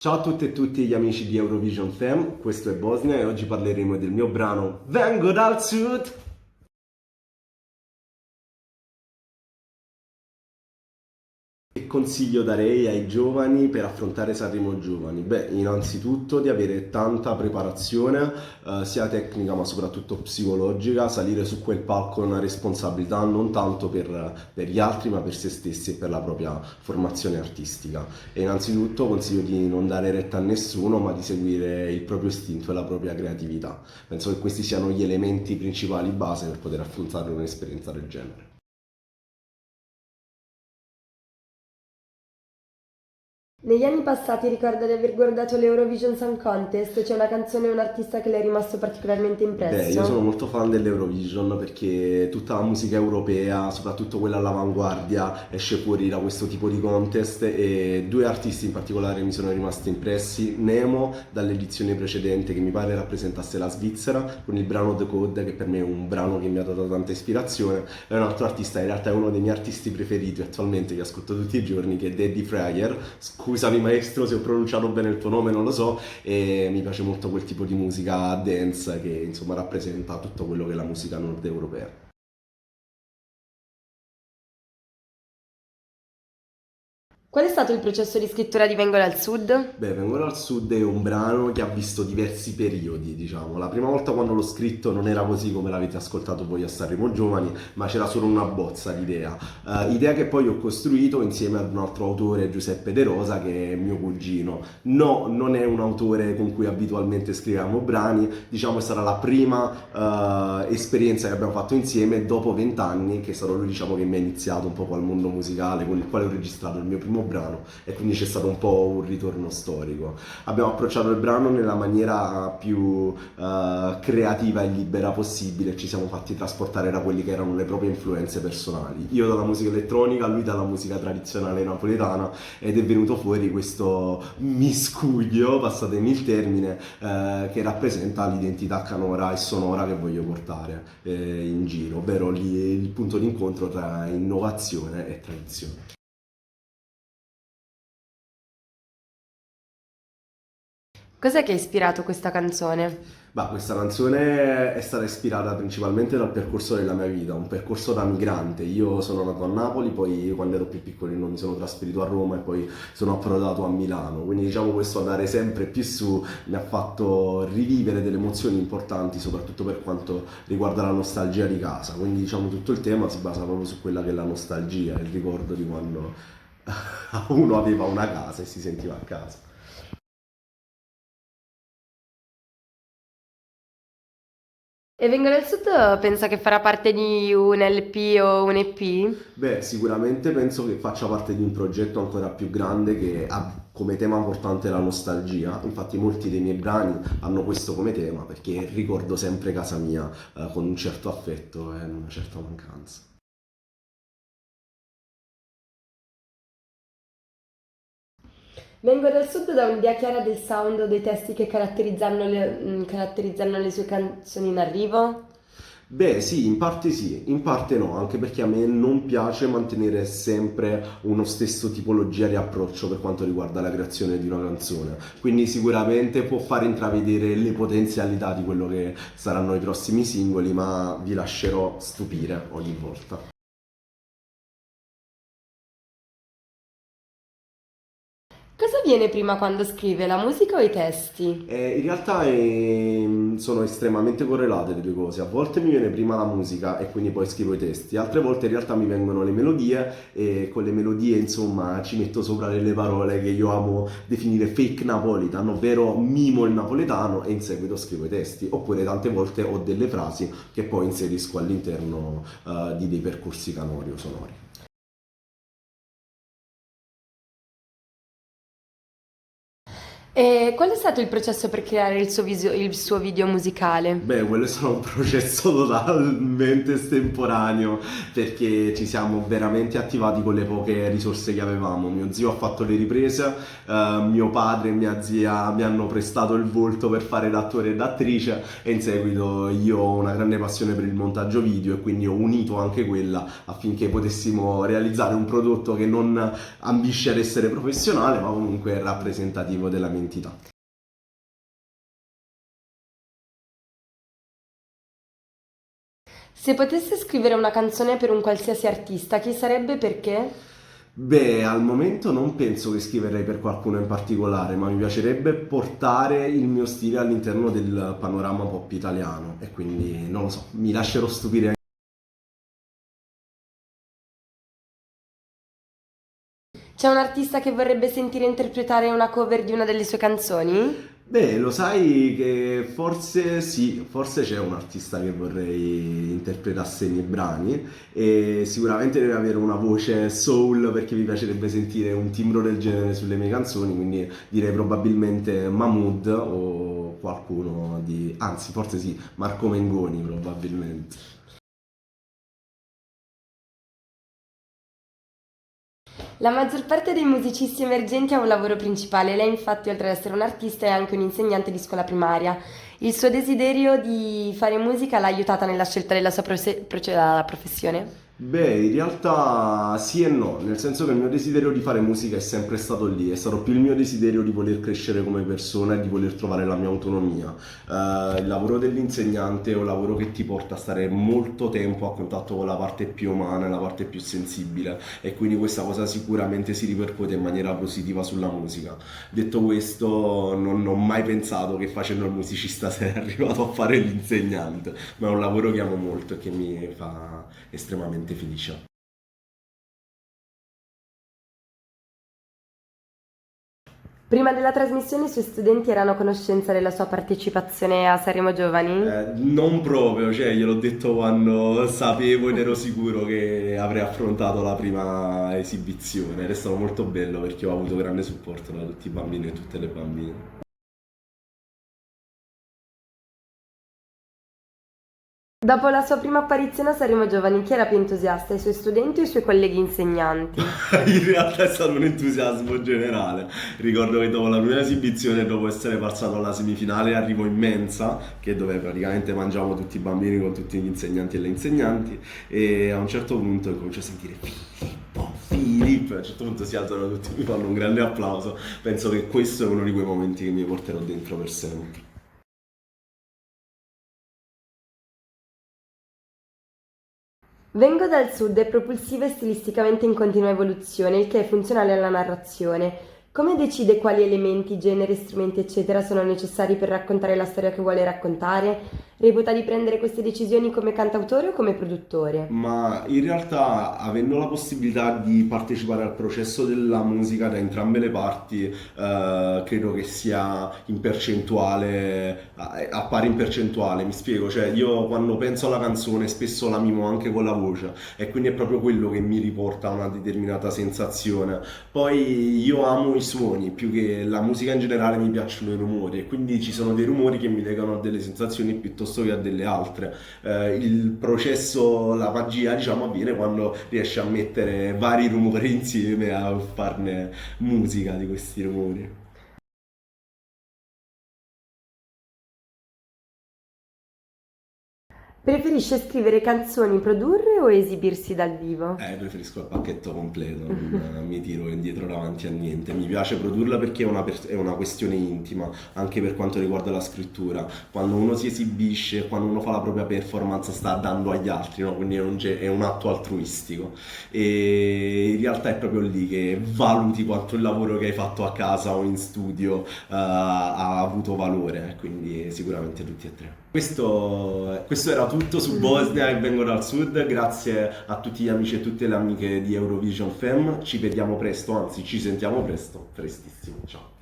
Ciao a tutte e tutti gli amici di Eurovision Fam, questo è Bosnia e oggi parleremo del mio brano Vengo dal Sud. Che consiglio darei ai giovani per affrontare Sanremo Giovani? Beh, innanzitutto di avere tanta preparazione, sia tecnica ma soprattutto psicologica, salire su quel palco è una responsabilità non tanto per gli altri ma per se stessi e per la propria formazione artistica. E innanzitutto consiglio di non dare retta a nessuno ma di seguire il proprio istinto e la propria creatività. Penso che questi siano gli elementi principali base per poter affrontare un'esperienza del genere. Negli anni passati ricorda di aver guardato l'Eurovision Song Contest, c'è una canzone o un artista che le è rimasto particolarmente Beh, io sono impresso? molto fan dell'Eurovision perché tutta la musica europea, soprattutto quella all'avanguardia, esce fuori da questo tipo di contest e due artisti in particolare mi sono rimasti impressi. Nemo dall'edizione precedente che mi pare rappresentasse la Svizzera con il brano The Code che per me è un brano che mi ha dato tanta ispirazione e un altro artista in realtà è uno dei miei artisti preferiti attualmente che ascolto tutti i giorni che è Daddy Fryer. Scusami maestro se ho pronunciato bene il tuo nome, non lo so, e mi piace molto quel tipo di musica dance che insomma rappresenta tutto quello che è la musica nord europea. Qual è stato il processo di scrittura di Vengo dal Sud? Beh, Vengo dal Sud è un brano che ha visto diversi periodi, diciamo. La prima volta quando l'ho scritto non era così come l'avete ascoltato voi a Sanremo Giovani, ma c'era solo una bozza di idea. Idea che poi ho costruito insieme ad un altro autore, Giuseppe De Rosa, che è mio cugino. No, non è un autore con cui abitualmente scriviamo brani, diciamo è stata la prima esperienza che abbiamo fatto insieme dopo 20 anni, che è stato lui diciamo che mi ha iniziato un po' al mondo musicale, con il quale ho registrato il mio primo brano e quindi c'è stato un po' un ritorno storico. Abbiamo approcciato il brano nella maniera più creativa e libera possibile, ci siamo fatti trasportare da quelli che erano le proprie influenze personali. Io dalla musica elettronica, lui dalla musica tradizionale napoletana ed è venuto fuori questo miscuglio, passatemi il termine, che rappresenta l'identità canora e sonora che voglio portare in giro, ovvero il punto d'incontro tra innovazione e tradizione. Cos'è che ha ispirato questa canzone? Bah, questa canzone è stata ispirata principalmente dal percorso della mia vita, un percorso da migrante. Io sono nato a Napoli, poi quando ero più piccolino mi sono trasferito a Roma e poi sono approdato a Milano. Quindi diciamo questo andare sempre più su mi ha fatto rivivere delle emozioni importanti, soprattutto per quanto riguarda la nostalgia di casa. Quindi diciamo tutto il tema si basa proprio su quella che è la nostalgia, il ricordo di quando uno aveva una casa e si sentiva a casa. E Vengo dal Sud pensa che farà parte di un LP o un EP? Beh, sicuramente penso che faccia parte di un progetto ancora più grande che ha come tema portante la nostalgia. Infatti molti dei miei brani hanno questo come tema perché ricordo sempre casa mia con un certo affetto e una certa mancanza. Vengo dal Sud da un'idea chiara del sound o dei testi che caratterizzano le sue canzoni in arrivo? Beh, sì, in parte no, anche perché a me non piace mantenere sempre uno stesso tipologia di approccio per quanto riguarda la creazione di una canzone. Quindi sicuramente può far intravedere le potenzialità di quello che saranno i prossimi singoli, ma vi lascerò stupire ogni volta. Cosa viene prima quando scrive, la musica o i testi? In realtà sono estremamente correlate le due cose. A volte mi viene prima la musica e quindi poi scrivo i testi, altre volte in realtà mi vengono le melodie e con le melodie insomma ci metto sopra delle parole che io amo definire fake napolitan, ovvero mimo il napoletano e in seguito scrivo i testi. Oppure tante volte ho delle frasi che poi inserisco all'interno di dei percorsi canori o sonori. E qual è stato il processo per creare il suo video musicale? Beh, quello è stato un processo totalmente estemporaneo perché ci siamo veramente attivati con le poche risorse che avevamo. Mio zio ha fatto le riprese, mio padre e mia zia mi hanno prestato il volto per fare l'attore e l'attrice e in seguito io ho una grande passione per il montaggio video e quindi ho unito anche quella affinché potessimo realizzare un prodotto che non ambisce ad essere professionale ma comunque è rappresentativo della mia entità. Se potesse scrivere una canzone per un qualsiasi artista, chi sarebbe e perché? Beh, al momento non penso che scriverei per qualcuno in particolare, ma mi piacerebbe portare il mio stile all'interno del panorama pop italiano e quindi non lo so, mi lascerò stupire. C'è un artista che vorrebbe sentire interpretare una cover di una delle sue canzoni? Beh, lo sai che forse sì, forse c'è un artista che vorrei interpretasse i miei brani e sicuramente deve avere una voce soul perché mi piacerebbe sentire un timbro del genere sulle mie canzoni, quindi direi probabilmente Mahmood o qualcuno di... anzi, forse sì, Marco Mengoni probabilmente. La maggior parte dei musicisti emergenti ha un lavoro principale, lei infatti oltre ad essere un artista è anche un insegnante di scuola primaria. Il suo desiderio di fare musica l'ha aiutata nella scelta della sua professione? Beh, in realtà sì e no, nel senso che il mio desiderio di fare musica è sempre stato lì, è stato più il mio desiderio di voler crescere come persona e di voler trovare la mia autonomia. Il lavoro dell'insegnante è un lavoro che ti porta a stare molto tempo a contatto con la parte più umana, la parte più sensibile e quindi questa cosa sicuramente si ripercuote in maniera positiva sulla musica. Detto questo, non ho mai pensato che facendo il musicista sarei arrivato a fare l'insegnante, ma è un lavoro che amo molto e che mi fa estremamente felice. Prima della trasmissione i suoi studenti erano a conoscenza della sua partecipazione a Sanremo Giovani? Non proprio, cioè gliel'ho detto quando sapevo ed ero sicuro che avrei affrontato la prima esibizione ed è stato molto bello perché ho avuto grande supporto da tutti i bambini e tutte le bambine. Dopo la sua prima apparizione a Sanremo Giovani, chi era più entusiasta, i suoi studenti o i suoi colleghi insegnanti? In realtà è stato un entusiasmo generale. Ricordo che dopo la prima esibizione, dopo essere passato alla semifinale, arrivo in mensa, che è dove praticamente mangiamo tutti i bambini con tutti gli insegnanti e le insegnanti, e a un certo punto comincio a sentire Filippo, Filippo, e a un certo punto si alzano tutti, mi fanno un grande applauso. Penso che questo è uno di quei momenti che mi porterò dentro per sempre. Vengo dal sud è propulsiva e stilisticamente in continua evoluzione, il che è funzionale alla narrazione. Come decide quali elementi, generi, strumenti, eccetera, sono necessari per raccontare la storia che vuole raccontare? Reputa di prendere queste decisioni come cantautore o come produttore? Ma in realtà, avendo la possibilità di partecipare al processo della musica da entrambe le parti, credo che sia in percentuale, appare in percentuale, mi spiego, cioè io quando penso alla canzone spesso la mimo anche con la voce e quindi è proprio quello che mi riporta a una determinata sensazione. Poi io amo i suoni, più che la musica in generale mi piacciono i rumori e quindi ci sono dei rumori che mi legano a delle sensazioni piuttosto che a delle altre. Il processo, la magia, diciamo, avviene quando riesci a mettere vari rumori insieme e a farne musica di questi rumori. Preferisce scrivere canzoni, produrre o esibirsi dal vivo? Preferisco il pacchetto completo, non mi tiro indietro davanti a niente. Mi piace produrla perché è una questione intima, anche per quanto riguarda la scrittura. Quando uno si esibisce, quando uno fa la propria performance, sta dando agli altri, no? Quindi è un atto altruistico. E in realtà è proprio lì che valuti quanto il lavoro che hai fatto a casa o in studio ha avuto valore, quindi sicuramente tutti e tre. Questo era tutto su Bosnia e vengo dal sud, grazie a tutti gli amici e tutte le amiche di Eurovision Fem, ci vediamo presto, anzi ci sentiamo presto, prestissimo, ciao.